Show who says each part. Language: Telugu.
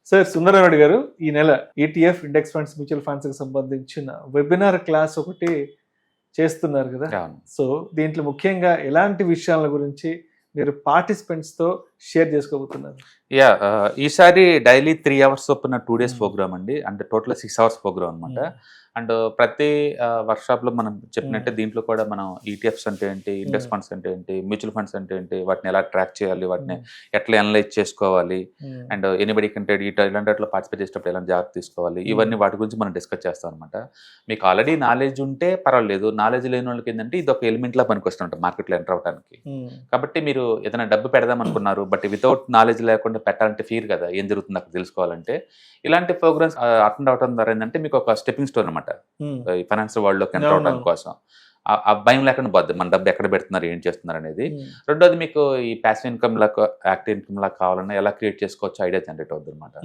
Speaker 1: సార్ సుందరరావుడి గారు ఈ నెల ETF index funds mutual funds కి సంబంధించిన వెబినార్ క్లాస్ ఒకటి చేస్తున్నారు కదా.
Speaker 2: అవును.
Speaker 1: సో దీంట్లో ముఖ్యంగా ఎలాంటి విషయాల గురించి మీరు పార్టిసిపెంట్స్ తో షేర్ చేసుకోబోతున్నారు?
Speaker 2: యా ఈసారి డైలీ 3 hours చొప్పున 2 days ప్రోగ్రామ్ అండి. అంటే టోటల్ 6 hours ప్రోగ్రామ్ అనమాట. అండ్ ప్రతి వర్క్షాప్ లో మనం చెప్పినట్టే దీంట్లో కూడా మనం ఈటీఎఫ్స్ అంటే ఏంటి, ఇండెక్స్ ఫండ్స్ అంటే ఏంటి, మ్యూచువల్ ఫండ్స్ అంటే ఏంటి, వాటిని ఎలా ట్రాక్ చేయాలి, వాటిని ఎట్లా అనలైజ్ చేసుకోవాలి, అండ్ ఎనీబడి కంటే ఇలాంటి వాటిలో పార్టిసిపేట్ చేసేటప్పుడు ఎలా జాగ్రత్త తీసుకోవాలి, ఇవన్నీ వాటి గురించి మనం డిస్కస్ చేస్తాం అనమాట. మీకు ఆల్రెడీ నాలెడ్జ్ ఉంటే పర్వాలేదు, నాలెడ్జ్ లేని వాళ్ళకి ఏంటంటే ఇది ఒక ఎలిమెంట్ లా పనికొస్తుంటాం మార్కెట్లో ఎంటర్ అవడానికి. కాబట్టి మీరు ఏదైనా డబ్బు పెడదాం అనుకున్నారు, బట్ వితౌట్ నాలెడ్జ్ లేకుండా పెట్టాలంటే ఫీర్ కదా, ఏం జరుగుతుంది అక్కడ తెలుసుకోవాలంటే. ఇలాంటి ప్రోగ్రామ్స్ అటెండ్ అవడం ద్వారా ఏంటంటే మీకు ఒక స్టెప్పింగ్ స్టోన్ అనమాట ఈ ఫైనాన్షియల్ వరల్డ్ లోకి ఎంటర్ అవడానికి కోసం. ఆ భయం లేకుండా పోద్ది మన డబ్బు ఎక్కడ పెడుతున్నారు, ఏం చేస్తున్నారు అనేది. రెండోది మీకు ఈ ప్యాసివ్ ఇన్కమ్ లా, యాక్టివ్ ఇన్కమ్ లా కావాలన్నా ఎలా క్రియేట్ చేసుకోవచ్చు ఐడియా జనరేట్ అవుతుంది అనమాట.